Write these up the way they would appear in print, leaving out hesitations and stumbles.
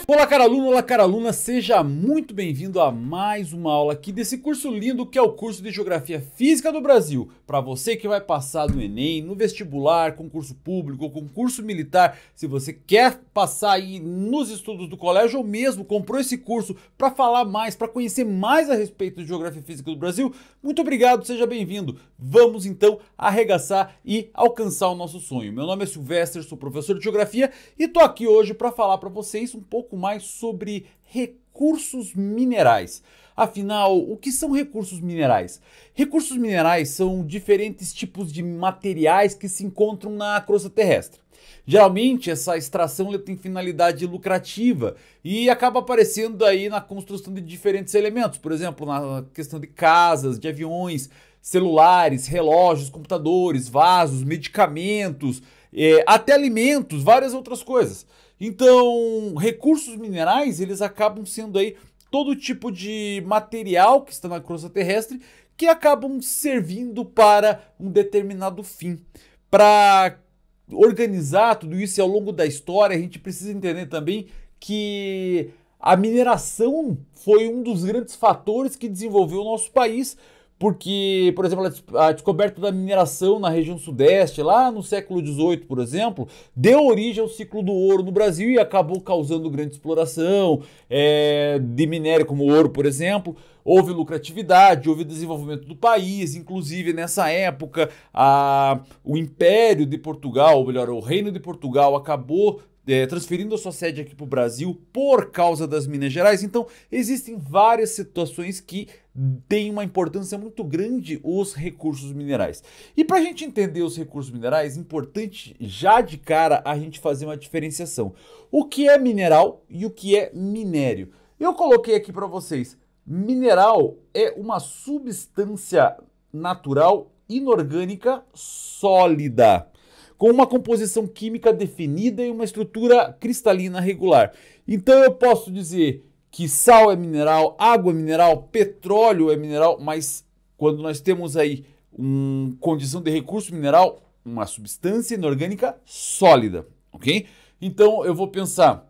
Olá cara aluna, seja muito bem-vindo a mais uma aula aqui desse curso lindo que é o curso de Geografia Física do Brasil. Para você que vai passar no Enem, no vestibular, concurso público, concurso militar, se você quer passar aí nos estudos do colégio ou mesmo comprou esse curso para falar mais, para conhecer mais a respeito de Geografia Física do Brasil, muito obrigado, seja bem-vindo. Vamos então arregaçar e alcançar o nosso sonho. Meu nome é Silvestre, sou professor de Geografia e tô aqui hoje para falar para vocês um pouco mais sobre recursos minerais. Afinal, o que são recursos minerais? Recursos minerais são diferentes tipos de materiais que se encontram na crosta terrestre. Geralmente, essa extração tem finalidade lucrativa e acaba aparecendo aí na construção de diferentes elementos, por exemplo, na questão de casas, de aviões, celulares, relógios, computadores, vasos, medicamentos, até alimentos, várias outras coisas. Então, recursos minerais, eles acabam sendo aí todo tipo de material que está na crosta terrestre que acabam servindo para um determinado fim. Para organizar tudo isso ao longo da história, a gente precisa entender também que a mineração foi um dos grandes fatores que desenvolveu o nosso país, porque, por exemplo, a descoberta da mineração na região sudeste, lá no século XVIII, por exemplo, deu origem ao ciclo do ouro no Brasil e acabou causando grande exploração de minério como ouro, por exemplo. Houve lucratividade, houve desenvolvimento do país, inclusive nessa época o Império de Portugal, ou melhor, o Reino de Portugal acabou transferindo a sua sede aqui para o Brasil por causa das Minas Gerais. Então existem várias situações que têm uma importância muito grande os recursos minerais. E para a gente entender os recursos minerais, é importante já de cara a gente fazer uma diferenciação. O que é mineral e o que é minério? Eu coloquei aqui para vocês, mineral é uma substância natural inorgânica sólida, com uma composição química definida e uma estrutura cristalina regular. Então eu posso dizer que sal é mineral, água é mineral, petróleo é mineral, mas quando nós temos aí uma condição de recurso mineral, uma substância inorgânica sólida, ok? Então eu vou pensar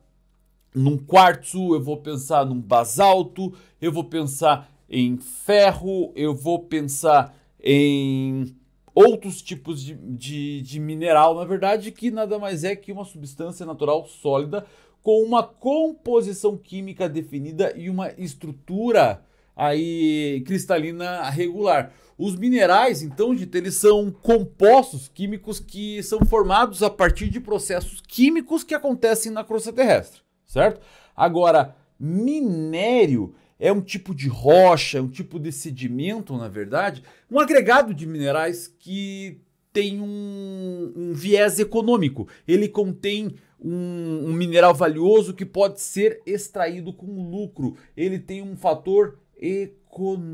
num quartzo, eu vou pensar num basalto, eu vou pensar em ferro, eu vou pensar em outros tipos de mineral, na verdade, que nada mais é que uma substância natural sólida com uma composição química definida e uma estrutura aí cristalina regular. Os minerais, então, gente, eles são compostos químicos que são formados a partir de processos químicos que acontecem na crosta terrestre, certo? Agora, minério é um tipo de rocha, um tipo de sedimento, na verdade, um agregado de minerais que tem um viés econômico. Ele contém um mineral valioso que pode ser extraído com lucro. Ele tem um fator econômico,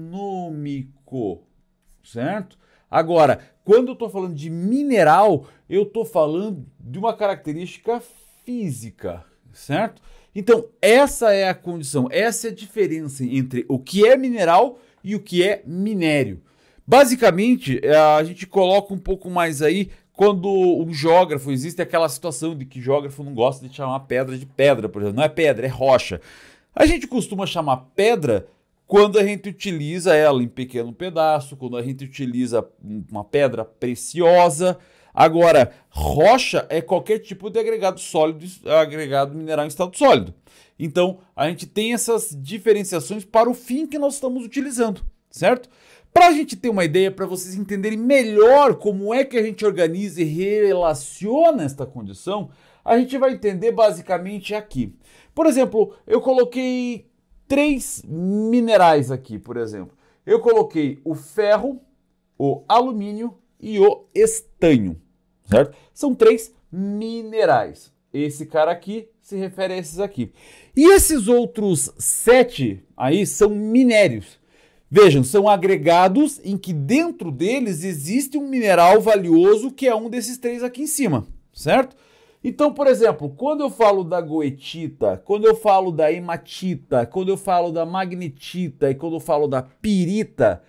certo? Agora, quando eu estou falando de mineral, eu estou falando de uma característica física, certo? Então, essa é a condição, essa é a diferença entre o que é mineral e o que é minério. Basicamente, a gente coloca um pouco mais aí quando um geógrafo, existe aquela situação de que geógrafo não gosta de chamar pedra de pedra, por exemplo, não é pedra, é rocha. A gente costuma chamar pedra quando a gente utiliza ela em pequeno pedaço, quando a gente utiliza uma pedra preciosa. Agora, rocha é qualquer tipo de agregado sólido, agregado mineral em estado sólido. Então, a gente tem essas diferenciações para o fim que nós estamos utilizando, certo? Para a gente ter uma ideia, para vocês entenderem melhor como é que a gente organiza e relaciona esta condição, a gente vai entender basicamente aqui. Por exemplo, eu coloquei 3 minerais aqui, por exemplo. Eu coloquei o ferro, o alumínio e o estanho, certo? São 3 minerais. Esse cara aqui se refere a esses aqui. E esses outros 7 aí são minérios. Vejam, são agregados em que dentro deles existe um mineral valioso que é um desses 3 aqui em cima, certo? Então, por exemplo, quando eu falo da goetita, quando eu falo da hematita, quando eu falo da magnetita e quando eu falo da pirita,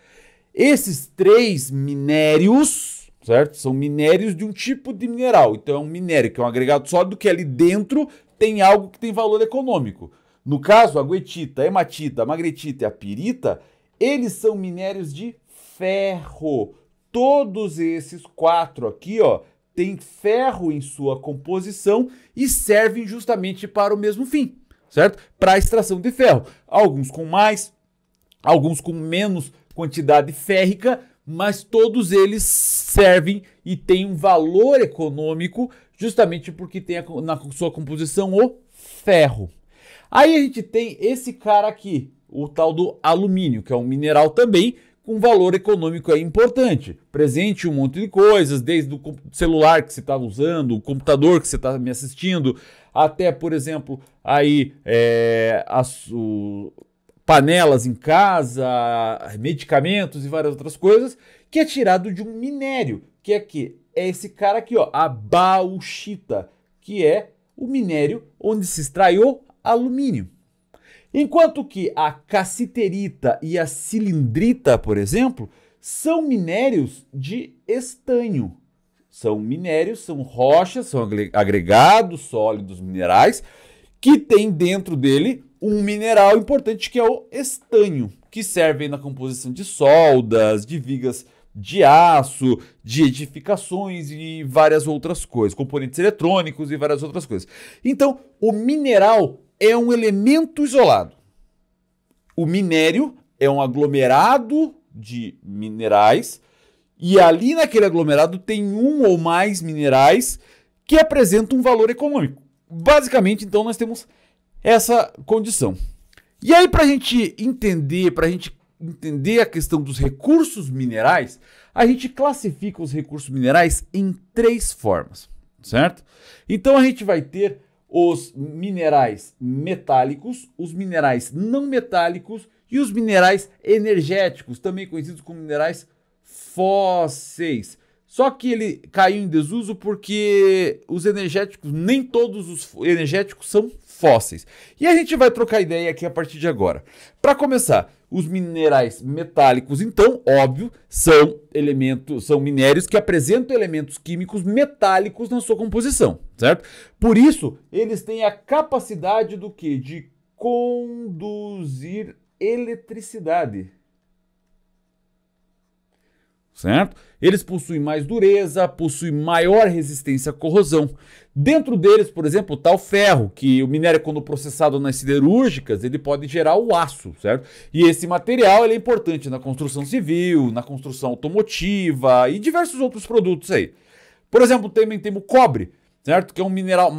Esses três minérios, certo? São minérios de um tipo de mineral. Então é um minério que é um agregado sólido que ali dentro tem algo que tem valor econômico. No caso, a goethita, a hematita, a magretita e a pirita, eles são minérios de ferro. Todos esses quatro aqui, ó, têm ferro em sua composição e servem justamente para o mesmo fim, certo? Para a extração de ferro. Alguns com mais, alguns com menos quantidade férrica, mas todos eles servem e têm um valor econômico justamente porque tem na sua composição o ferro. Aí a gente tem esse cara aqui, o tal do alumínio, que é um mineral também com valor econômico importante. Presente em um monte de coisas, desde o celular que você está usando, o computador que você está me assistindo, até, por exemplo, aí panelas em casa, medicamentos e várias outras coisas, que é tirado de um minério, que é esse cara aqui, ó, a bauxita, que é o minério onde se extrai o alumínio. Enquanto que a cassiterita e a cilindrita, por exemplo, são minérios de estanho. São minérios, são rochas, são agregados sólidos minerais que tem dentro dele um mineral importante que é o estanho, que serve na composição de soldas, de vigas de aço, de edificações e várias outras coisas, componentes eletrônicos e várias outras coisas. Então, o mineral é um elemento isolado. O minério é um aglomerado de minerais e ali naquele aglomerado tem um ou mais minerais que apresentam um valor econômico. Basicamente, então, nós temos essa condição. E aí, para a gente entender a questão dos recursos minerais, a gente classifica os recursos minerais em três formas, certo? Então, a gente vai ter os minerais metálicos, os minerais não metálicos e os minerais energéticos, também conhecidos como minerais fósseis. Só que ele caiu em desuso porque os energéticos, nem todos os energéticos são fósseis. E a gente vai trocar ideia aqui a partir de agora. Para começar, os minerais metálicos, então, óbvio, são minérios que apresentam elementos químicos metálicos na sua composição, certo? Por isso, eles têm a capacidade do quê? De conduzir eletricidade. Certo? Eles possuem mais dureza, possuem maior resistência à corrosão. Dentro deles, por exemplo, está o ferro, que o minério, quando processado nas siderúrgicas, ele pode gerar o aço, certo? E esse material ele é importante na construção civil, na construção automotiva e diversos outros produtos aí. Por exemplo, também temos o cobre, certo? Que é um mineral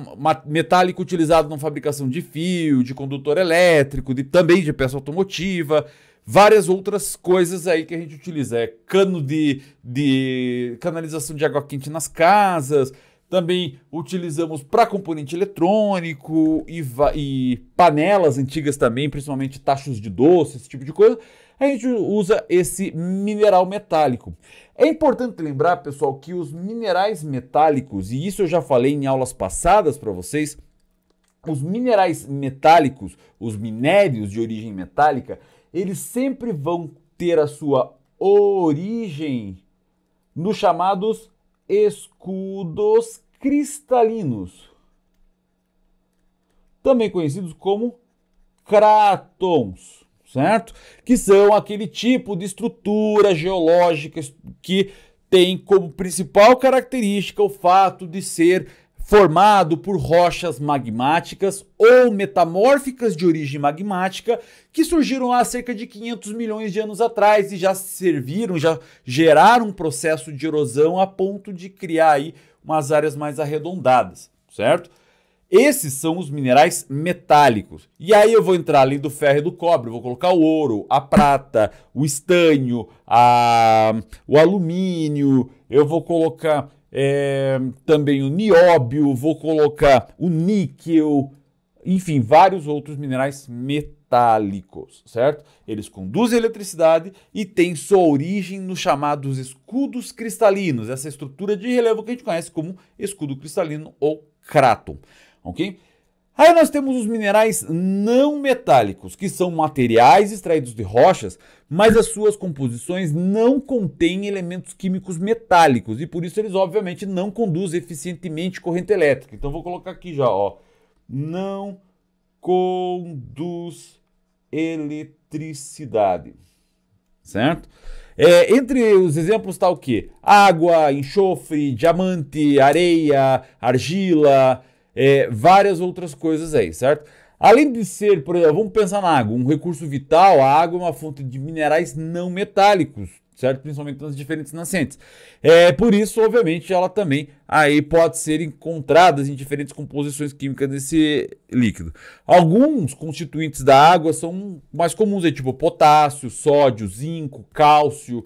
metálico utilizado na fabricação de fio, de condutor elétrico, também de peça automotiva. Várias outras coisas aí que a gente utiliza. É cano de canalização de água quente nas casas. Também utilizamos para componente eletrônico e panelas antigas também, principalmente tachos de doce, esse tipo de coisa. A gente usa esse mineral metálico. É importante lembrar, pessoal, que os minerais metálicos, e isso eu já falei em aulas passadas para vocês, os minerais metálicos, os minérios de origem metálica, eles sempre vão ter a sua origem nos chamados escudos cristalinos, também conhecidos como crátons, certo? Que são aquele tipo de estrutura geológica que tem como principal característica o fato de ser formado por rochas magmáticas ou metamórficas de origem magmática que surgiram há cerca de 500 milhões de anos atrás e já geraram um processo de erosão a ponto de criar aí umas áreas mais arredondadas, certo? Esses são os minerais metálicos. E aí eu vou entrar além do ferro e do cobre, vou colocar o ouro, a prata, o estanho, o alumínio, eu vou colocar também o nióbio, vou colocar o níquel, enfim, vários outros minerais metálicos, certo? Eles conduzem eletricidade e têm sua origem nos chamados escudos cristalinos, essa estrutura de relevo que a gente conhece como escudo cristalino ou cráton, ok? Aí nós temos os minerais não metálicos, que são materiais extraídos de rochas, mas as suas composições não contêm elementos químicos metálicos e por isso eles obviamente não conduzem eficientemente corrente elétrica. Então vou colocar aqui já, ó, não conduz eletricidade, certo? Entre os exemplos está o quê? Água, enxofre, diamante, areia, argila, várias outras coisas aí, certo? Além de ser, por exemplo, vamos pensar na água, um recurso vital, a água é uma fonte de minerais não metálicos, certo? Principalmente nas diferentes nascentes. Por isso, obviamente, ela também aí pode ser encontrada em diferentes composições químicas desse líquido. Alguns constituintes da água são mais comuns, aí, tipo potássio, sódio, zinco, cálcio,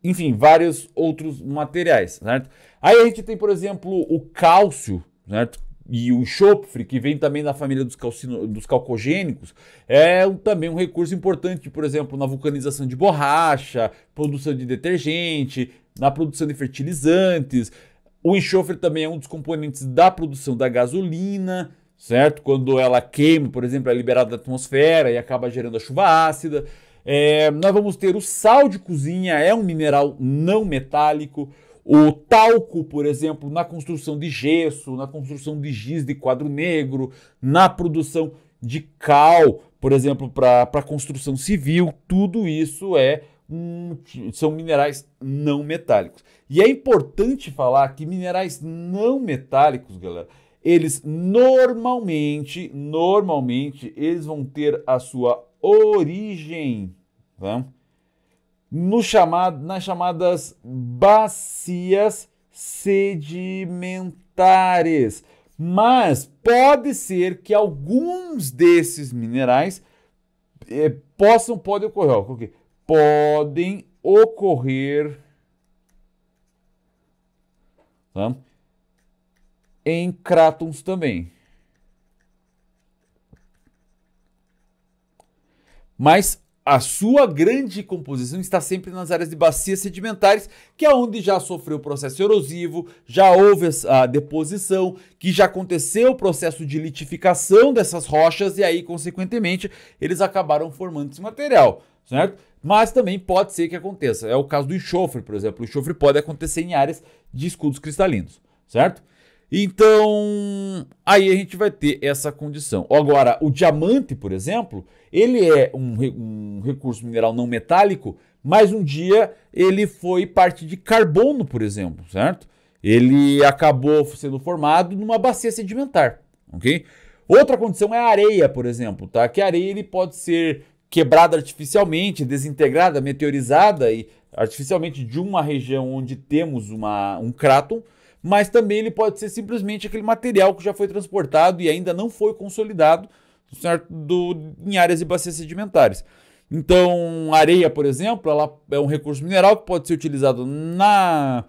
enfim, vários outros materiais, certo? Aí a gente tem, por exemplo, o cálcio, certo? E o enxofre, que vem também da família dos calcogênicos, também um recurso importante, por exemplo, na vulcanização de borracha, produção de detergente, na produção de fertilizantes. O enxofre também é um dos componentes da produção da gasolina, certo? Quando ela queima, por exemplo, é liberada da atmosfera e acaba gerando a chuva ácida. Nós vamos ter o sal de cozinha, é um mineral não metálico. O talco, por exemplo, na construção de gesso, na construção de giz de quadro negro, na produção de cal, por exemplo, para construção civil, tudo isso são minerais não metálicos. E é importante falar que minerais não metálicos, galera, eles normalmente, eles vão ter a sua origem, tá? Nas chamadas bacias sedimentares. Mas pode ser que alguns desses minerais podem ocorrer, tá? Em crátons também. Mas a sua grande composição está sempre nas áreas de bacias sedimentares, que é onde já sofreu o processo erosivo, já houve a deposição, que já aconteceu o processo de litificação dessas rochas e aí, consequentemente, eles acabaram formando esse material, certo? Mas também pode ser que aconteça. É o caso do enxofre, por exemplo. O enxofre pode acontecer em áreas de escudos cristalinos, certo? Então, aí a gente vai ter essa condição. Agora, o diamante, por exemplo, ele é um recurso mineral não metálico, mas um dia ele foi parte de carbono, por exemplo, certo? Ele acabou sendo formado numa bacia sedimentar, ok? Outra condição é a areia, por exemplo, tá? Que a areia ele pode ser quebrada artificialmente, desintegrada, meteorizada e artificialmente de uma região onde temos um cráton, mas também ele pode ser simplesmente aquele material que já foi transportado e ainda não foi consolidado, certo? Em áreas de bacias sedimentares. Então, a areia, por exemplo, ela é um recurso mineral que pode ser utilizado na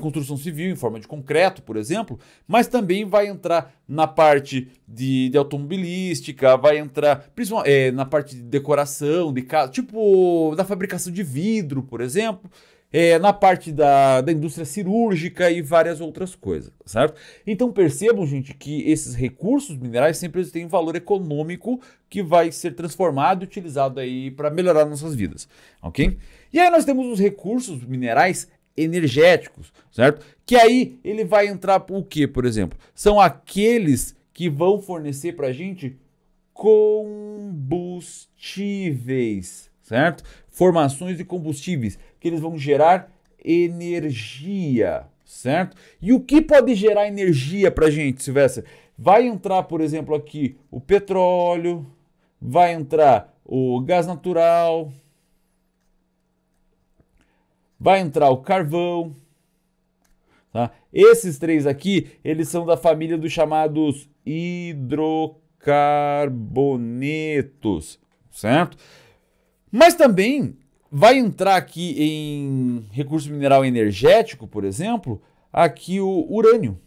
construção civil, em forma de concreto, por exemplo, mas também vai entrar na parte de automobilística, vai entrar principalmente, na parte de decoração de casa, tipo da fabricação de vidro, por exemplo, na parte da indústria cirúrgica e várias outras coisas, certo? Então percebam, gente, que esses recursos minerais sempre têm um valor econômico que vai ser transformado e utilizado aí para melhorar nossas vidas, ok? E aí nós temos os recursos minerais energéticos, certo? Que aí ele vai entrar o que, por exemplo? São aqueles que vão fornecer para a gente combustíveis, certo? Formações de combustíveis, que eles vão gerar energia, certo? E o que pode gerar energia para a gente, Silvestre? Vai entrar, por exemplo, aqui o petróleo, vai entrar o gás natural, vai entrar o carvão, tá? Esses três aqui, eles são da família dos chamados hidrocarbonetos, certo? Mas também vai entrar aqui em recurso mineral energético, por exemplo, aqui o urânio,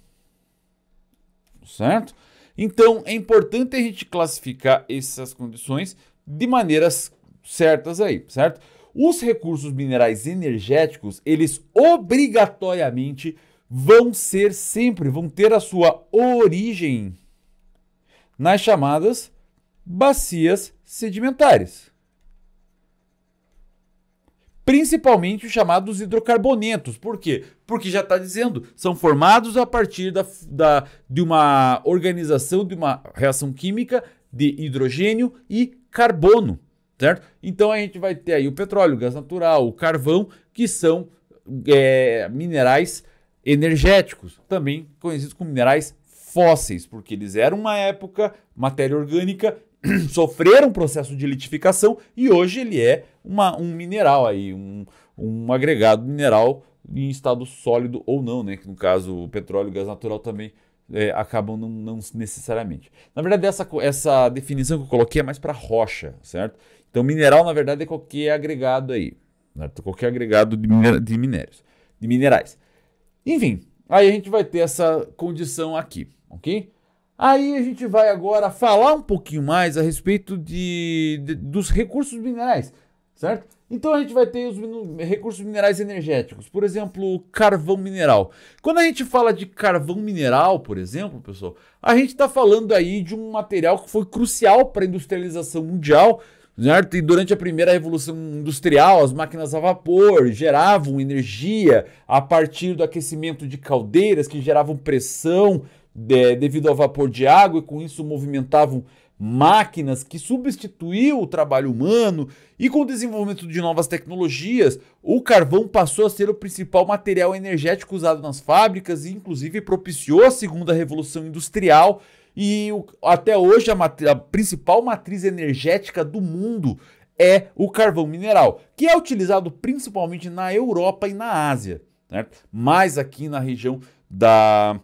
certo? Então é importante a gente classificar essas condições de maneiras certas aí, certo? Os recursos minerais energéticos, eles obrigatoriamente vão ter a sua origem nas chamadas bacias sedimentares. Principalmente os chamados hidrocarbonetos. Por quê? Porque já está dizendo, são formados a partir de uma organização, de uma reação química de hidrogênio e carbono, certo? Então a gente vai ter aí o petróleo, o gás natural, o carvão, que são minerais energéticos, também conhecidos como minerais fósseis, porque eles eram uma época matéria orgânica, sofreram um processo de litificação e hoje ele é um mineral aí, um agregado mineral em estado sólido ou não, né? Que no caso o petróleo e o gás natural também acabam não necessariamente. Na verdade, essa definição que eu coloquei é mais para rocha, certo? Então, mineral, na verdade, é qualquer agregado aí, certo? Qualquer agregado de minerais. Enfim, aí a gente vai ter essa condição aqui, ok? Aí a gente vai agora falar um pouquinho mais a respeito dos recursos minerais, certo? Então a gente vai ter os recursos minerais energéticos, por exemplo, carvão mineral. Quando a gente fala de carvão mineral, por exemplo, pessoal, a gente está falando aí de um material que foi crucial para a industrialização mundial, certo? E durante a primeira revolução industrial, as máquinas a vapor geravam energia a partir do aquecimento de caldeiras que geravam pressão devido ao vapor de água e com isso movimentavam máquinas que substituíam o trabalho humano, e com o desenvolvimento de novas tecnologias, o carvão passou a ser o principal material energético usado nas fábricas e inclusive propiciou a segunda revolução industrial. E até hoje a principal matriz energética do mundo é o carvão mineral, que é utilizado principalmente na Europa e na Ásia, certo? Mas aqui na região da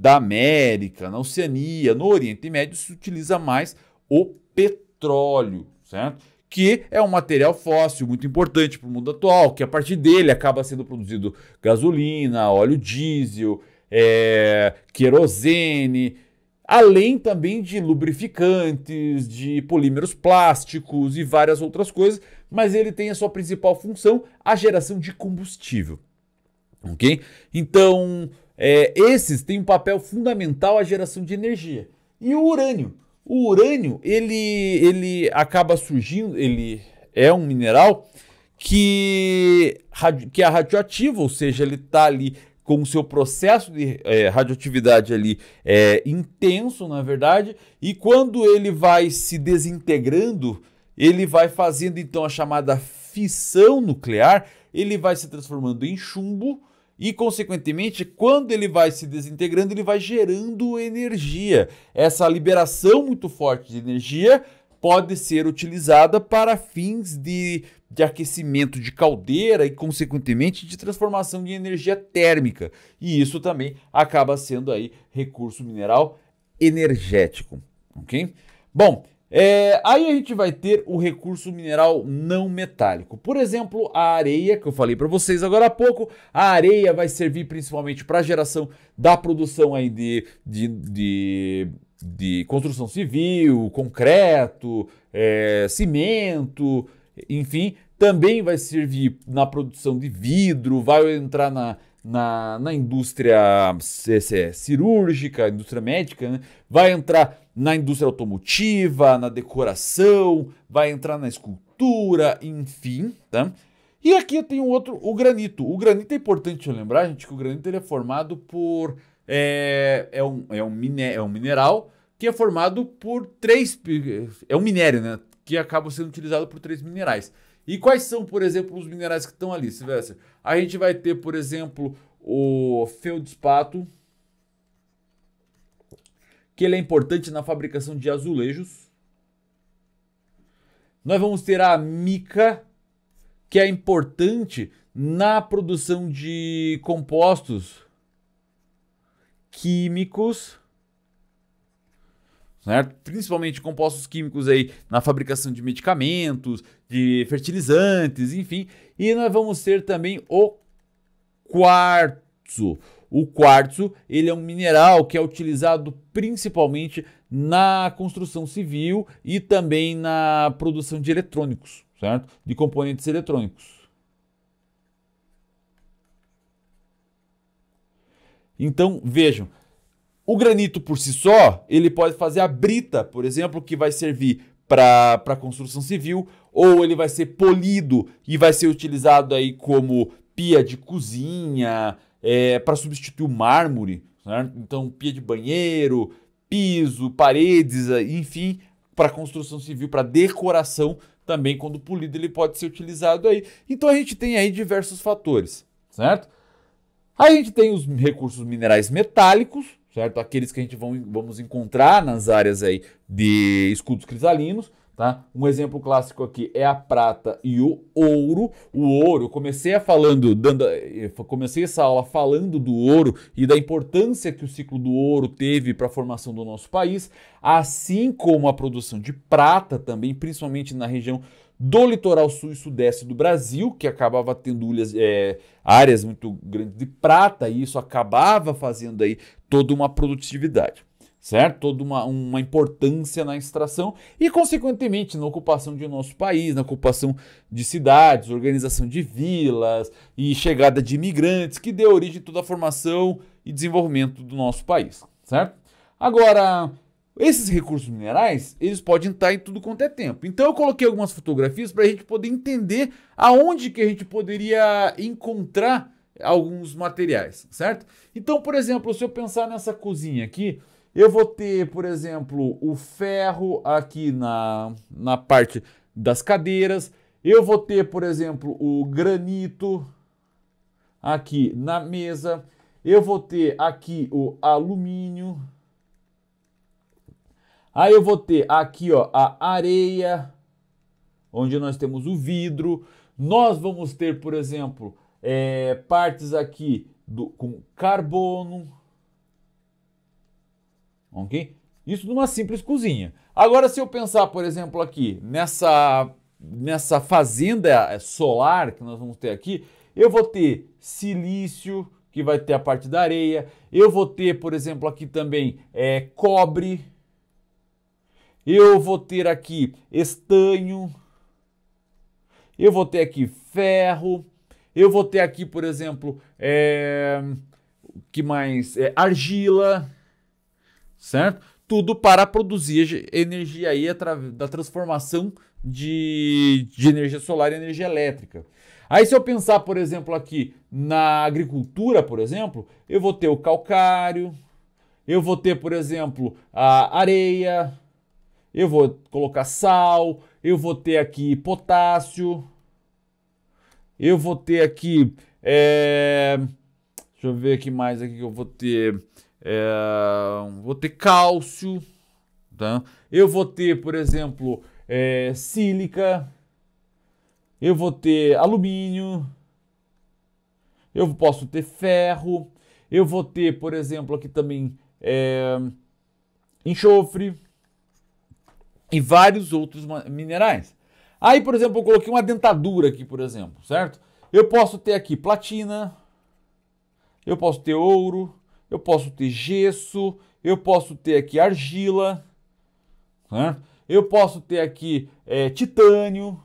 América, na Oceania, no Oriente Médio, se utiliza mais o petróleo, certo? Que é um material fóssil muito importante para o mundo atual, que a partir dele acaba sendo produzido gasolina, óleo diesel, querosene, além também de lubrificantes, de polímeros plásticos e várias outras coisas, mas ele tem a sua principal função, a geração de combustível, ok? Então, esses têm um papel fundamental à geração de energia. E o urânio? O urânio, ele acaba surgindo, ele é um mineral que é radioativo, ou seja, ele está ali com o seu processo de radioatividade ali intenso, na verdade, e quando ele vai se desintegrando, ele vai fazendo então a chamada fissão nuclear, ele vai se transformando em chumbo, e, consequentemente, quando ele vai se desintegrando, ele vai gerando energia. Essa liberação muito forte de energia pode ser utilizada para fins de aquecimento de caldeira e, consequentemente, de transformação de energia térmica. E isso também acaba sendo aí recurso mineral energético, ok? Bom, aí a gente vai ter o recurso mineral não metálico. Por exemplo, a areia, que eu falei para vocês agora há pouco. A areia vai servir principalmente para a geração da produção aí de construção civil, concreto, cimento, enfim. Também vai servir na produção de vidro, vai entrar na indústria cirúrgica, indústria médica, né? Vai entrar na indústria automotiva, na decoração, vai entrar na escultura, enfim, tá? E aqui eu tenho outro, o granito. O granito é importante lembrar, gente, que o granito ele é formado por... é um mineral que é formado por três... É um minério, né? Que acaba sendo utilizado por três minerais. E quais são, por exemplo, os minerais que estão ali, Silvestre? A gente vai ter, por exemplo, o feldspato, que ele é importante na fabricação de azulejos. Nós vamos ter a mica, que é importante na produção de compostos químicos, certo? Principalmente compostos químicos aí na fabricação de medicamentos, de fertilizantes, enfim. E nós vamos ter também o quartzo. O quartzo, ele é um mineral que é utilizado principalmente na construção civil e também na produção de eletrônicos, certo? De componentes eletrônicos. Então, vejam, o granito por si só, ele pode fazer a brita, por exemplo, que vai servir para construção civil, ou ele vai ser polido e vai ser utilizado aí como pia de cozinha, para substituir o mármore, certo? Então, pia de banheiro, piso, paredes, enfim, para construção civil, para decoração também, quando polido, ele pode ser utilizado aí. Então, a gente tem aí diversos fatores, certo? Aí a gente tem os recursos minerais metálicos, certo? Aqueles que a gente vamos encontrar nas áreas aí de escudos cristalinos, tá? Um exemplo clássico aqui é a prata e o ouro. O ouro, eu comecei essa aula falando do ouro e da importância que o ciclo do ouro teve para a formação do nosso país, assim como a produção de prata também, principalmente na região do litoral sul e sudeste do Brasil, que acabava tendo áreas muito grandes de prata, e isso acabava fazendo aí toda uma produtividade, certo? Toda uma importância na extração e, consequentemente, na ocupação de nosso país, na ocupação de cidades, organização de vilas e chegada de imigrantes, que deu origem a toda a formação e desenvolvimento do nosso país, certo? Agora, esses recursos minerais, eles podem estar em tudo quanto é tempo. Então eu coloquei algumas fotografias para a gente poder entender aonde que a gente poderia encontrar alguns materiais, certo? Então, por exemplo, se eu pensar nessa cozinha aqui, eu vou ter, por exemplo, o ferro aqui na parte das cadeiras. Eu vou ter, por exemplo, o granito aqui na mesa. Eu vou ter aqui o alumínio. Aí eu vou ter aqui, ó, a areia, onde nós temos o vidro. Nós vamos ter, por exemplo, partes aqui com carbono. Ok? Isso numa simples cozinha. Agora, se eu pensar, por exemplo, aqui nessa fazenda solar que nós vamos ter aqui, eu vou ter silício, que vai ter a parte da areia. Eu vou ter, por exemplo, aqui também cobre. Eu vou ter aqui estanho, eu vou ter aqui ferro, eu vou ter aqui, por exemplo, que mais? Argila, certo? Tudo para produzir energia aí através da transformação de energia solar em energia elétrica. Aí se eu pensar, por exemplo, aqui na agricultura, por exemplo, eu vou ter o calcário, eu vou ter, por exemplo, a areia, eu vou colocar sal, eu vou ter aqui potássio, eu vou ter aqui, deixa eu ver aqui mais aqui que eu vou ter, cálcio, tá? Eu vou ter, por exemplo, sílica, eu vou ter alumínio, eu posso ter ferro, eu vou ter, por exemplo, aqui também enxofre, e vários outros minerais. Aí, por exemplo, eu coloquei uma dentadura aqui, por exemplo, certo? Eu posso ter aqui platina, eu posso ter ouro, eu posso ter gesso, eu posso ter aqui argila, certo? Eu posso ter aqui titânio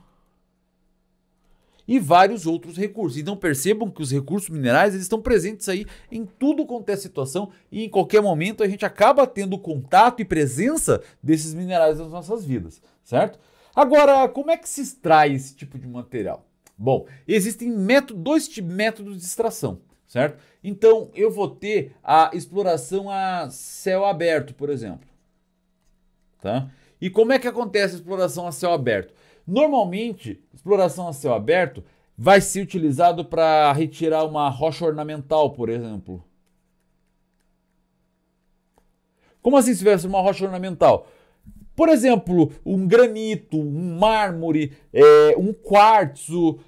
e vários outros recursos. Então percebam que os recursos minerais, eles estão presentes aí em tudo quanto é situação e em qualquer momento a gente acaba tendo contato e presença desses minerais nas nossas vidas, certo? Agora, como é que se extrai esse tipo de material? Bom, existem dois métodos de extração, certo? Então eu vou ter a exploração a céu aberto, por exemplo, tá? E como é que acontece a exploração a céu aberto? Normalmente, exploração a céu aberto vai ser utilizado para retirar uma rocha ornamental, por exemplo. Como assim se tivesse uma rocha ornamental? Por exemplo, um granito, um mármore, um quartzo,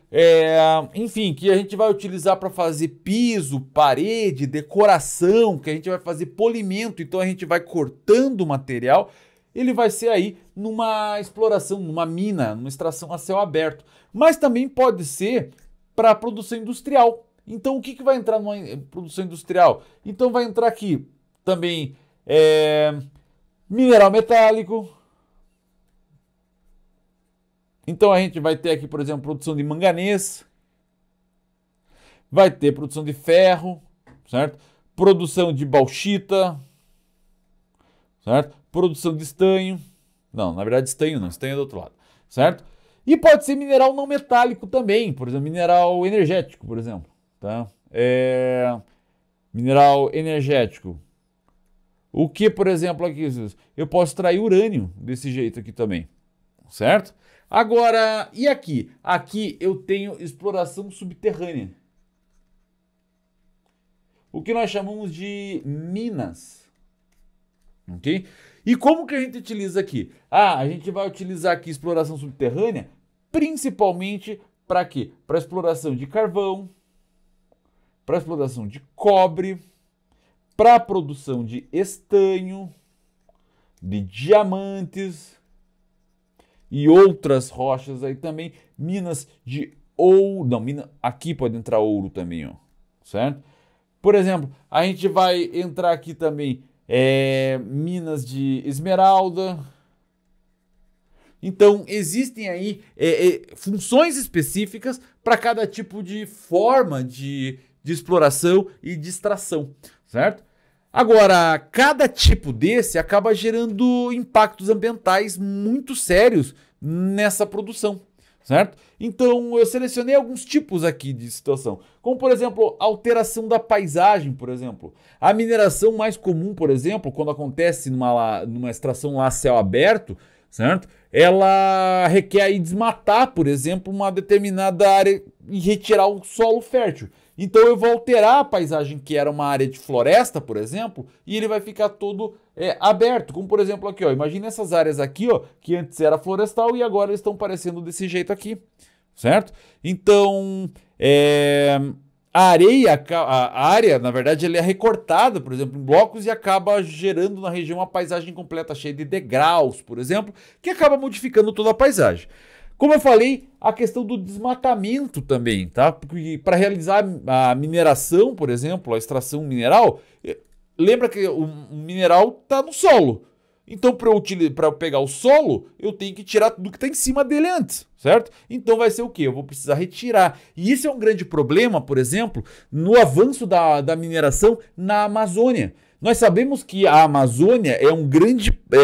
enfim, que a gente vai utilizar para fazer piso, parede, decoração, que a gente vai fazer polimento, então a gente vai cortando o material. Ele vai ser aí numa exploração, numa mina, numa extração a céu aberto. Mas também pode ser para produção industrial. Então o que vai entrar numa produção industrial? Então vai entrar aqui também mineral metálico. Então a gente vai ter aqui, por exemplo, produção de manganês. Vai ter produção de ferro, certo? produção de bauxita, certo? Produção de estanho. Não, na verdade estanho não, estanho é do outro lado, certo? E pode ser mineral não metálico também, por exemplo, mineral energético, por exemplo, tá? Mineral energético. O que, por exemplo, aqui, eu posso extrair urânio desse jeito aqui também, certo? Agora, e aqui? Aqui eu tenho exploração subterrânea. O que nós chamamos de minas, ok? E como que a gente utiliza aqui? A gente vai utilizar aqui exploração subterrânea, principalmente para quê? Para exploração de carvão, para exploração de cobre, para produção de estanho, de diamantes e outras rochas aí também, minas de ouro, não, aqui pode entrar ouro também, ó, certo? Por exemplo, a gente vai entrar aqui também minas de esmeralda. Então, existem aí funções específicas para cada tipo de forma de exploração e de extração, certo? Agora, cada tipo desse acaba gerando impactos ambientais muito sérios nessa produção, certo? Então, eu selecionei alguns tipos aqui de situação, como, por exemplo, alteração da paisagem, por exemplo. A mineração mais comum, por exemplo, quando acontece numa extração lá a céu aberto, certo? Ela requer aí desmatar, por exemplo, uma determinada área e retirar o solo fértil. Então eu vou alterar a paisagem que era uma área de floresta, por exemplo, e ele vai ficar todo aberto. Como por exemplo aqui, ó, imagina essas áreas aqui, ó, que antes era florestal e agora eles estão parecendo desse jeito aqui, certo? Então a área, na verdade, ela é recortada, por exemplo, em blocos e acaba gerando na região uma paisagem completa, cheia de degraus, por exemplo, que acaba modificando toda a paisagem. Como eu falei, a questão do desmatamento também, tá? Porque para realizar a mineração, por exemplo, a extração mineral, lembra que o mineral está no solo. Então, para eu pegar o solo, eu tenho que tirar tudo que está em cima dele antes, certo? Então vai ser o quê? Eu vou precisar retirar. E isso é um grande problema, por exemplo, no avanço da mineração na Amazônia. Nós sabemos que a Amazônia é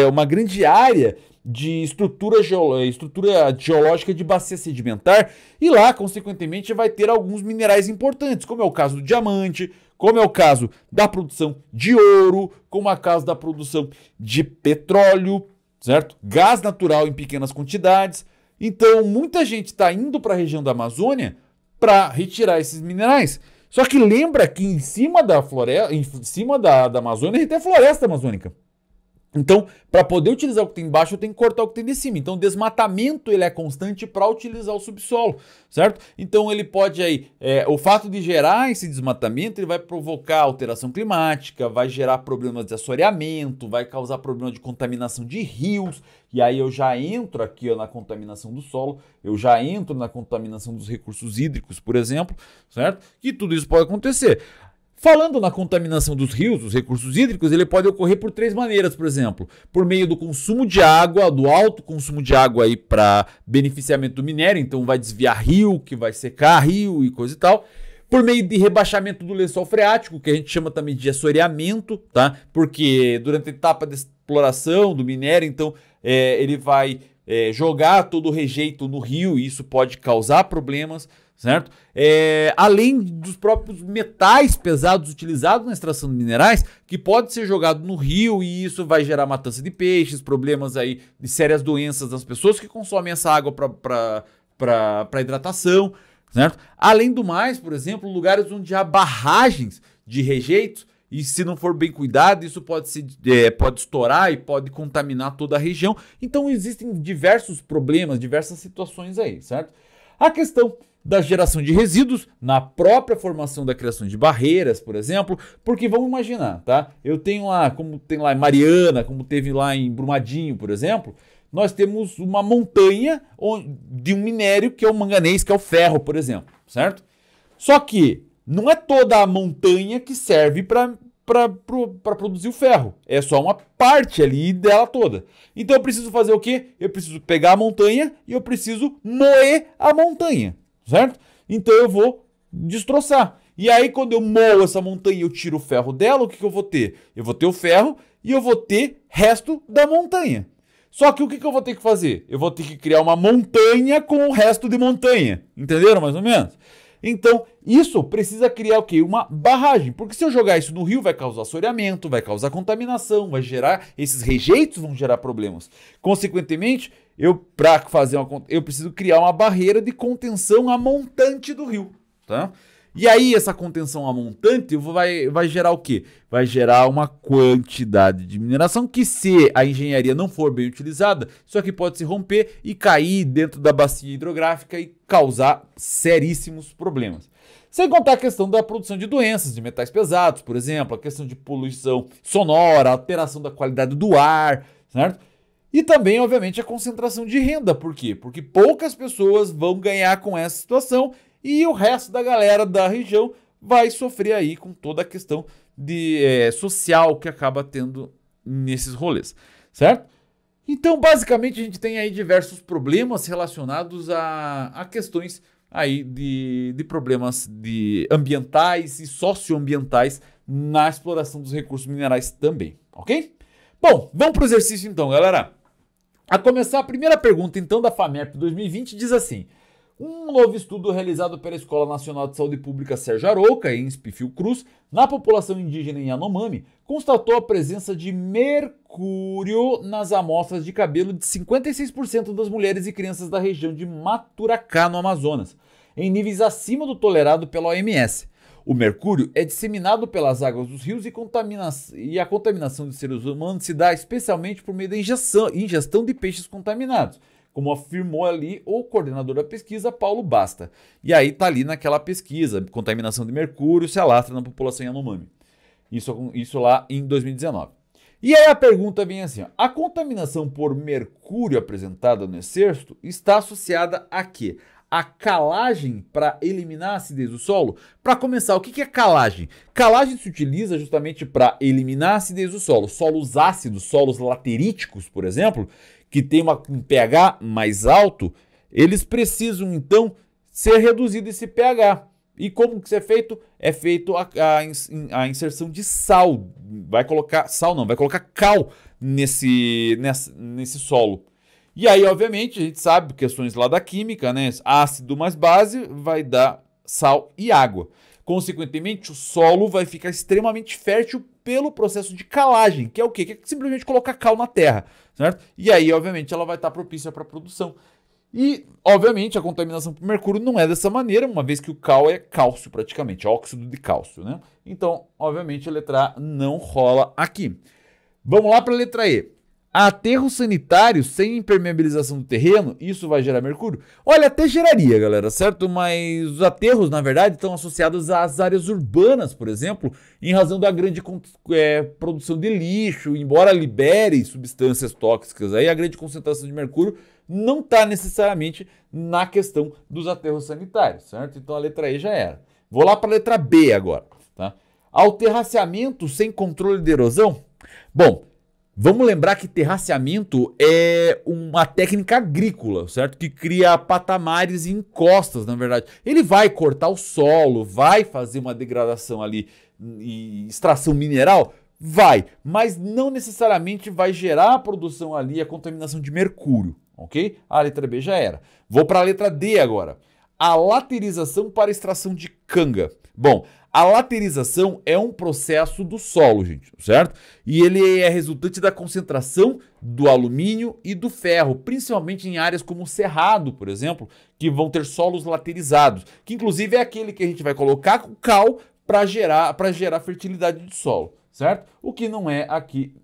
uma grande área de estrutura geológica de bacia sedimentar e lá, consequentemente, vai ter alguns minerais importantes, como é o caso do diamante, como é o caso da produção de ouro, como é o caso da produção de petróleo, certo? Gás natural em pequenas quantidades. Então, muita gente está indo para a região da Amazônia para retirar esses minerais. Só que lembra que em cima da floresta, em cima da Amazônia, a gente tem a floresta amazônica. Então, para poder utilizar o que tem embaixo, eu tenho que cortar o que tem de cima. Então, o desmatamento ele é constante para utilizar o subsolo, certo? Então, ele pode aí, o fato de gerar esse desmatamento, ele vai provocar alteração climática, vai gerar problemas de assoreamento, vai causar problema de contaminação de rios. E aí eu já entro aqui, ó, na contaminação do solo, eu já entro na contaminação dos recursos hídricos, por exemplo, certo? E tudo isso pode acontecer. Falando na contaminação dos rios, dos recursos hídricos, ele pode ocorrer por três maneiras, por exemplo, por meio do consumo de água, do alto consumo de água aí para beneficiamento do minério, então vai desviar rio, que vai secar rio e coisa e tal. Por meio de rebaixamento do lençol freático, que a gente chama também de assoreamento, tá? Porque durante a etapa de exploração do minério, então ele vai jogar todo o rejeito no rio e isso pode causar problemas, certo? Além dos próprios metais pesados utilizados na extração de minerais, que pode ser jogado no rio e isso vai gerar matança de peixes, problemas aí de sérias doenças das pessoas que consomem essa água para hidratação, certo? Além do mais, por exemplo, lugares onde há barragens de rejeitos e se não for bem cuidado, isso pode estourar e pode contaminar toda a região. Então existem diversos problemas, diversas situações aí, certo? A questão da geração de resíduos na própria formação da criação de barreiras, por exemplo, porque vamos imaginar, tá? Eu tenho lá, como tem lá em Mariana, como teve lá em Brumadinho, por exemplo, nós temos uma montanha de um minério que é o manganês, que é o ferro, por exemplo, certo? Só que não é toda a montanha que serve para produzir o ferro. É só uma parte ali dela toda. Então eu preciso fazer o quê? Eu preciso pegar a montanha e eu preciso moer a montanha, certo? Então eu vou destroçar. E aí, quando eu moo essa montanha e eu tiro o ferro dela, o que eu vou ter? Eu vou ter o ferro e eu vou ter resto da montanha. Só que o que eu vou ter que fazer? Eu vou ter que criar uma montanha com o resto de montanha. Entenderam mais ou menos? Então, isso precisa criar o quê? Uma barragem. Porque se eu jogar isso no rio, vai causar assoreamento, vai causar contaminação, vai gerar... Esses rejeitos vão gerar problemas. Consequentemente, eu preciso criar uma barreira de contenção a montante do rio, tá? E aí, essa contenção a montante vai gerar o quê? Vai gerar uma quantidade de mineração que, se a engenharia não for bem utilizada, isso aqui pode se romper e cair dentro da bacia hidrográfica e causar seríssimos problemas. Sem contar a questão da produção de doenças, de metais pesados, por exemplo, a questão de poluição sonora, alteração da qualidade do ar, certo? E também, obviamente, a concentração de renda. Por quê? Porque poucas pessoas vão ganhar com essa situação e o resto da galera da região vai sofrer aí com toda a questão social que acaba tendo nesses rolês, certo? Então, basicamente, a gente tem aí diversos problemas relacionados a questões aí de problemas ambientais e socioambientais na exploração dos recursos minerais também, ok? Bom, vamos para o exercício então, galera. A começar, a primeira pergunta então da FAMERP 2020 diz assim: um novo estudo realizado pela Escola Nacional de Saúde Pública Sérgio Arouca, em Fiocruz, na população indígena em Yanomami, constatou a presença de mercúrio nas amostras de cabelo de 56% das mulheres e crianças da região de Maturacá, no Amazonas, em níveis acima do tolerado pela OMS. O mercúrio é disseminado pelas águas dos rios e a contaminação de seres humanos se dá especialmente por meio da ingestão de peixes contaminados, como afirmou ali o coordenador da pesquisa, Paulo Basta. E aí tá ali naquela pesquisa, contaminação de mercúrio se alastra na população Yanomami. Isso lá em 2019. E aí a pergunta vem assim, ó: a contaminação por mercúrio apresentada no exército está associada a quê? A calagem para eliminar a acidez do solo? Para começar, o que é calagem? Calagem se utiliza justamente para eliminar a acidez do solo. Solos ácidos, solos lateríticos, por exemplo, que tem um pH mais alto, eles precisam então ser reduzido esse pH. E como que isso é feito? É feito a inserção de sal. Vai colocar cal nesse solo. E aí, obviamente, a gente sabe questões lá da química, né? Ácido mais base vai dar sal e água. Consequentemente, o solo vai ficar extremamente fértil pelo processo de calagem, que é o quê? Que é simplesmente colocar cal na terra, certo? E aí, obviamente, ela vai estar propícia para a produção. E, obviamente, a contaminação por mercúrio não é dessa maneira, uma vez que o cal é cálcio praticamente, óxido de cálcio, né? Então, obviamente, a letra A não rola aqui. Vamos lá para a letra E. Aterros sanitários sem impermeabilização do terreno, isso vai gerar mercúrio? Olha, até geraria, galera, certo? Mas os aterros, na verdade, estão associados às áreas urbanas, por exemplo, em razão da grande produção de lixo, embora libere substâncias tóxicas, aí a grande concentração de mercúrio não está necessariamente na questão dos aterros sanitários, certo? Então a letra E já era. Vou lá para a letra B agora, tá? Alterraciamento sem controle de erosão? Bom, vamos lembrar que terraceamento é uma técnica agrícola, certo? Que cria patamares e encostas, na verdade. Ele vai cortar o solo, vai fazer uma degradação ali e extração mineral? Vai, mas não necessariamente vai gerar a produção ali, a contaminação de mercúrio, ok? A letra B já era. Vou para a letra D agora. A laterização para extração de canga. Bom, a laterização é um processo do solo, gente, certo? E ele é resultante da concentração do alumínio e do ferro, principalmente em áreas como o Cerrado, por exemplo, que vão ter solos laterizados, que inclusive é aquele que a gente vai colocar o cal para gerar fertilidade de solo, certo? O que não é aqui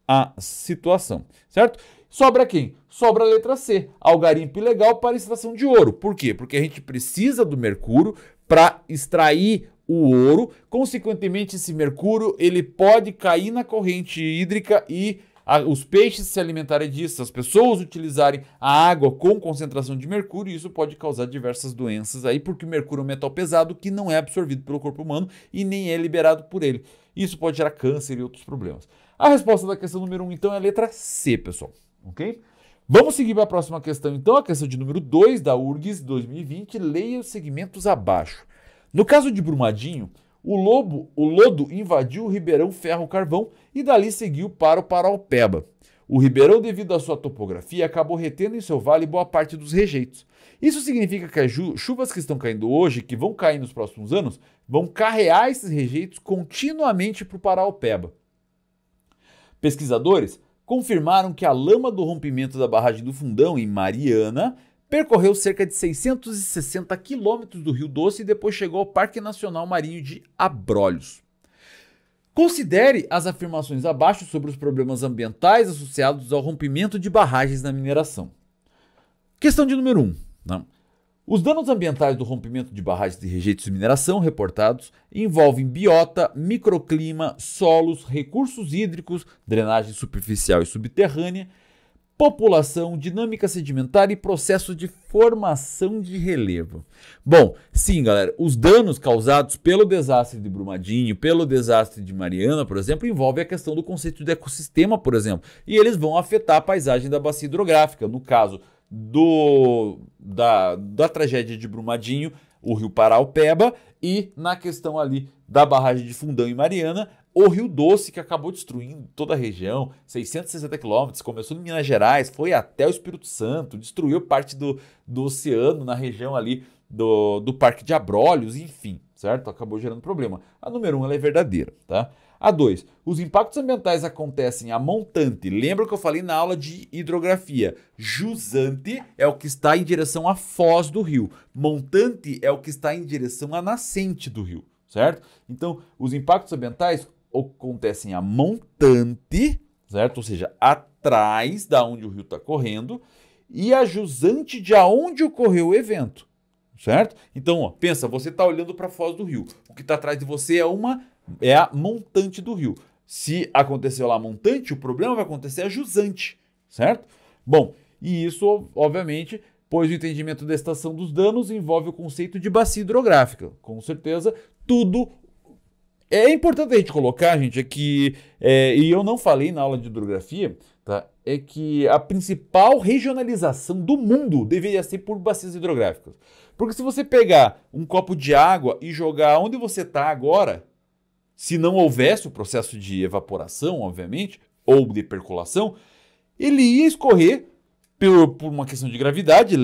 a situação, certo? Sobra quem? Sobra a letra C, ao garimpo ilegal para extração de ouro. Por quê? Porque a gente precisa do mercúrio para extrair o ouro, consequentemente esse mercúrio ele pode cair na corrente hídrica e os peixes se alimentarem disso, as pessoas utilizarem a água com concentração de mercúrio, e isso pode causar diversas doenças aí, porque o mercúrio é um metal pesado que não é absorvido pelo corpo humano e nem é liberado por ele. Isso pode gerar câncer e outros problemas. A resposta da questão número 1, então, é a letra C, pessoal, ok? Vamos seguir para a próxima questão, então, a questão de número 2 da URGS 2020, leia os segmentos abaixo. No caso de Brumadinho, o lodo invadiu o Ribeirão Ferro Carvão e dali seguiu para o Paraopeba. O ribeirão, devido à sua topografia, acabou retendo em seu vale boa parte dos rejeitos. Isso significa que as chuvas que estão caindo hoje, que vão cair nos próximos anos, vão carrear esses rejeitos continuamente para o Paraopeba. Pesquisadores confirmaram que a lama do rompimento da barragem do Fundão, em Mariana, percorreu cerca de 660 quilômetros do Rio Doce e depois chegou ao Parque Nacional Marinho de Abrolhos. Considere as afirmações abaixo sobre os problemas ambientais associados ao rompimento de barragens na mineração. Questão de número 1. Os danos ambientais do rompimento de barragens de rejeitos de mineração reportados envolvem biota, microclima, solos, recursos hídricos, drenagem superficial e subterrânea, população, dinâmica sedimentar e processo de formação de relevo. Bom, sim, galera, os danos causados pelo desastre de Brumadinho, pelo desastre de Mariana, por exemplo, envolvem a questão do conceito de ecossistema, por exemplo, e eles vão afetar a paisagem da bacia hidrográfica. No caso da tragédia de Brumadinho, o rio Paraopeba, e na questão ali da barragem de Fundão e Mariana, o Rio Doce, que acabou destruindo toda a região, 660 quilômetros, começou em Minas Gerais, foi até o Espírito Santo, destruiu parte do oceano na região ali do Parque de Abrolhos, enfim, certo? Acabou gerando problema. A número 1, ela é verdadeira, tá? A 2, os impactos ambientais acontecem a montante. Lembra que eu falei na aula de hidrografia? Jusante é o que está em direção à foz do rio. Montante é o que está em direção à nascente do rio, certo? Então, os impactos ambientais acontecem a montante, certo? Ou seja, atrás da onde o rio está correndo, e a jusante de aonde ocorreu o evento, certo? Então, ó, pensa, você está olhando para a foz do rio. O que está atrás de você é a montante do rio. Se aconteceu lá a montante, o problema vai acontecer a jusante, certo? Bom, e isso, obviamente, pois o entendimento da estação dos danos envolve o conceito de bacia hidrográfica. Com certeza, tudo. É importante a gente colocar, gente, e eu não falei na aula de hidrografia, tá? É que a principal regionalização do mundo deveria ser por bacias hidrográficas. Porque se você pegar um copo de água e jogar onde você está agora, se não houvesse o processo de evaporação, obviamente, ou de percolação, ele ia escorrer por uma questão de gravidade,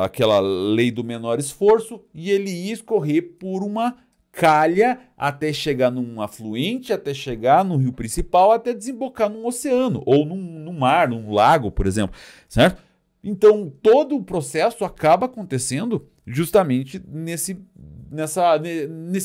aquela lei do menor esforço, e ele ia escorrer por uma calha até chegar num afluente, até chegar no rio principal, até desembocar num oceano, ou num mar, num lago, por exemplo, certo? Então, todo o processo acaba acontecendo justamente nesse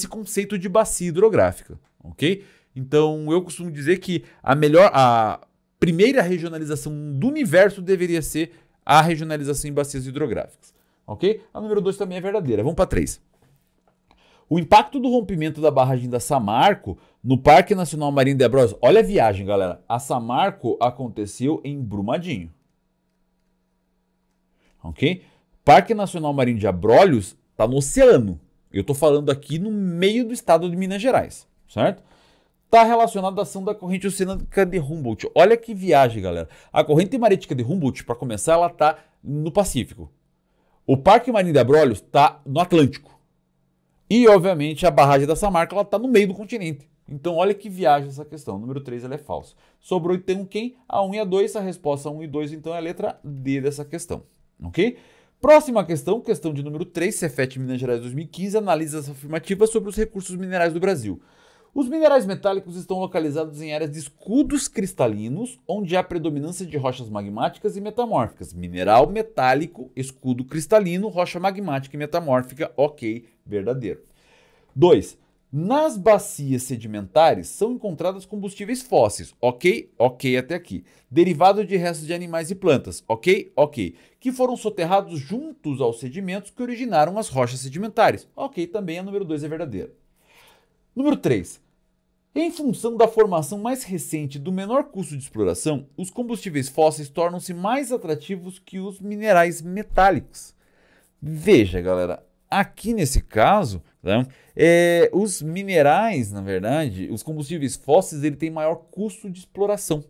conceito de bacia hidrográfica, ok? Então, eu costumo dizer que a primeira regionalização do universo deveria ser a regionalização em bacias hidrográficas, ok? A número 2 também é verdadeira. Vamos para 3. O impacto do rompimento da barragem da Samarco no Parque Nacional Marinho de Abrolhos. Olha a viagem, galera. A Samarco aconteceu em Brumadinho. Ok? Parque Nacional Marinho de Abrolhos está no oceano. Eu estou falando aqui no meio do estado de Minas Gerais, certo? Está relacionado à ação da corrente oceânica de Humboldt. Olha que viagem, galera. A corrente marítima de Humboldt, para começar, ela está no Pacífico. O Parque Marinho de Abrolhos está no Atlântico. E, obviamente, a barragem da Samarco ela está no meio do continente. Então, olha que viagem essa questão. Número 3, ela é falsa. Sobrou então quem? A 1 e a 2. A resposta 1 e 2, então, é a letra D dessa questão. Ok? Próxima questão, questão de número 3, Cefet Minas Gerais 2015, analisa as afirmativas sobre os recursos minerais do Brasil. Os minerais metálicos estão localizados em áreas de escudos cristalinos, onde há predominância de rochas magmáticas e metamórficas. Mineral metálico, escudo cristalino, rocha magmática e metamórfica. Ok, verdadeiro. 2. Nas bacias sedimentares são encontrados combustíveis fósseis. Ok, ok até aqui. Derivados de restos de animais e plantas. Ok, ok. Que foram soterrados juntos aos sedimentos que originaram as rochas sedimentares. Ok, também a número 2 é verdadeira. Número 3. Em função da formação mais recente do menor custo de exploração, os combustíveis fósseis tornam-se mais atrativos que os minerais metálicos. Veja, galera, aqui nesse caso, né, os minerais, na verdade, os combustíveis fósseis, ele tem maior custo de exploração,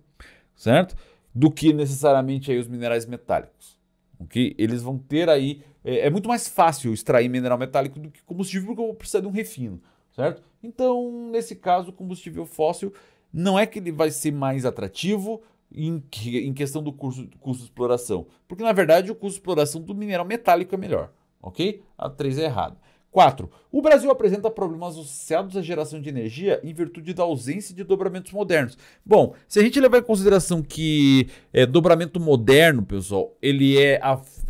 certo? Do que necessariamente aí os minerais metálicos. Okay? Eles vão ter aí é muito mais fácil extrair mineral metálico do que combustível, porque eu vou precisar de um refino, certo? Então, nesse caso, o combustível fóssil não é que ele vai ser mais atrativo em questão do custo de exploração, porque na verdade o custo de exploração do mineral metálico é melhor, ok? A 3 é errado. 4. O Brasil apresenta problemas associados à geração de energia em virtude da ausência de dobramentos modernos. Bom, se a gente levar em consideração que dobramento moderno, pessoal, ele é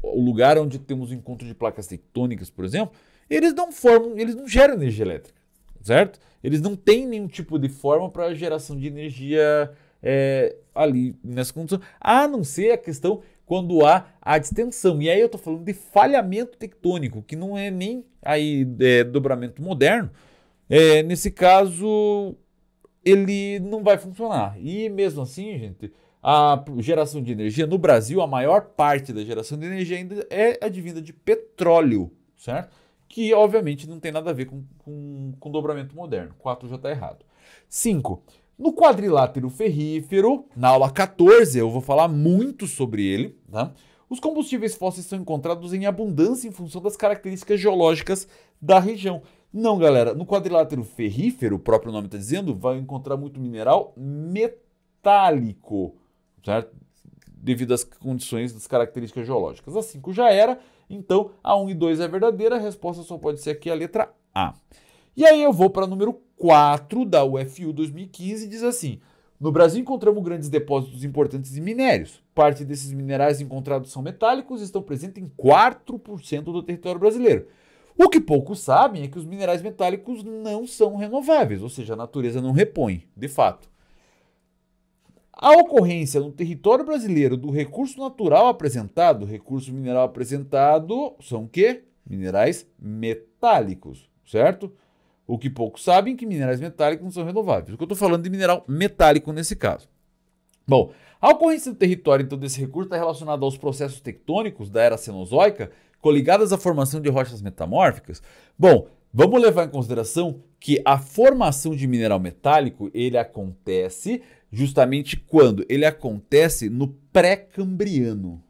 o lugar onde temos o encontro de placas tectônicas, por exemplo, eles não geram energia elétrica, certo? Eles não têm nenhum tipo de forma para geração de energia ali nessa condição, a não ser a questão quando há a distensão. E aí eu estou falando de falhamento tectônico, que não é nem aí dobramento moderno. Nesse caso, ele não vai funcionar. E mesmo assim, gente, a geração de energia no Brasil, a maior parte da geração de energia ainda é advinda de petróleo, certo? Que obviamente não tem nada a ver com dobramento moderno. 4 já está errado. 5. No quadrilátero ferrífero, na aula 14, eu vou falar muito sobre ele, tá? Os combustíveis fósseis são encontrados em abundância em função das características geológicas da região. Não, galera, no quadrilátero ferrífero, o próprio nome está dizendo, vai encontrar muito mineral metálico, certo? Devido às condições das características geológicas. A 5 já era, então a 1 e 2 é verdadeira, a resposta só pode ser aqui a letra A. E aí eu vou para o número 4 da UFU 2015 e diz assim: no Brasil encontramos grandes depósitos importantes de minérios. Parte desses minerais encontrados são metálicos e estão presentes em 4% do território brasileiro. O que poucos sabem é que os minerais metálicos não são renováveis, ou seja, a natureza não repõe, de fato. A ocorrência no território brasileiro do recurso natural apresentado, recurso mineral apresentado, são o quê? Minerais metálicos, certo? O que poucos sabem é que minerais metálicos não são renováveis. O que eu estou falando de mineral metálico nesse caso. Bom, a ocorrência do território então, desse recurso está relacionada aos processos tectônicos da era cenozoica, coligadas à formação de rochas metamórficas. Bom, vamos levar em consideração que a formação de mineral metálico ele acontece justamente quando? Ele acontece no pré-cambriano.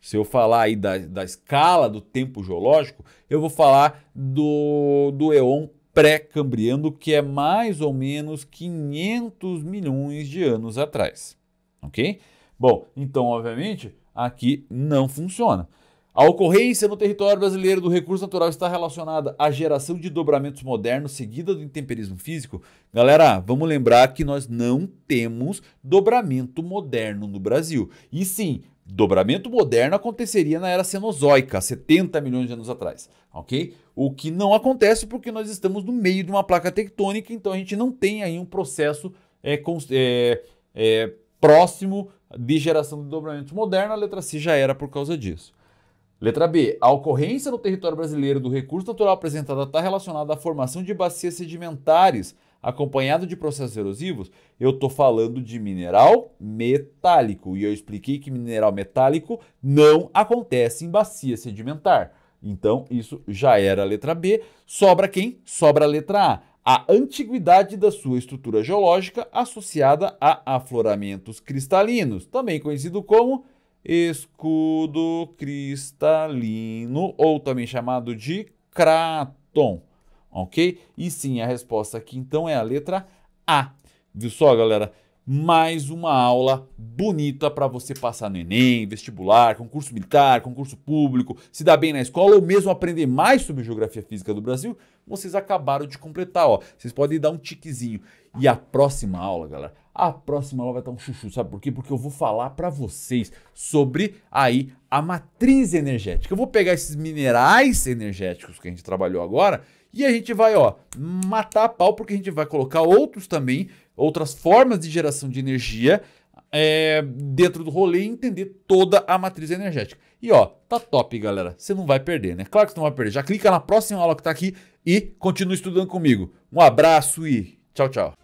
Se eu falar aí da escala do tempo geológico, eu vou falar do eon pré-cambriano, que é mais ou menos 500 milhões de anos atrás, ok? Bom, então, obviamente, aqui não funciona. A ocorrência no território brasileiro do recurso natural está relacionada à geração de dobramentos modernos seguida do intemperismo físico. Galera, vamos lembrar que nós não temos dobramento moderno no Brasil. E sim, dobramento moderno aconteceria na era cenozoica, 70 milhões de anos atrás, ok? O que não acontece porque nós estamos no meio de uma placa tectônica, então a gente não tem aí um processo próximo de geração de dobramento moderno. A letra C já era por causa disso. Letra B. A ocorrência no território brasileiro do recurso natural apresentado está relacionada à formação de bacias sedimentares, acompanhado de processos erosivos. Eu estou falando de mineral metálico e eu expliquei que mineral metálico não acontece em bacia sedimentar. Então, isso já era a letra B. Sobra quem? Sobra a letra A. A antiguidade da sua estrutura geológica associada a afloramentos cristalinos, também conhecido como escudo cristalino, ou também chamado de cráton, ok? E sim, a resposta aqui então é a letra A. Viu só, galera? Mais uma aula bonita para você passar no Enem, vestibular, concurso militar, concurso público, se dar bem na escola ou mesmo aprender mais sobre geografia física do Brasil. Vocês acabaram de completar, ó. Vocês podem dar um tiquezinho. E a próxima aula, galera, a próxima aula vai estar um chuchu, sabe por quê? Porque eu vou falar para vocês sobre aí a matriz energética. Eu vou pegar esses minerais energéticos que a gente trabalhou agora e a gente vai, ó, matar a pau, porque a gente vai colocar outros também, outras formas de geração de energia dentro do rolê e entender toda a matriz energética. E ó, tá top, galera. Você não vai perder, né? Claro que você não vai perder. Já clica na próxima aula que tá aqui e continua estudando comigo. Um abraço e tchau, tchau.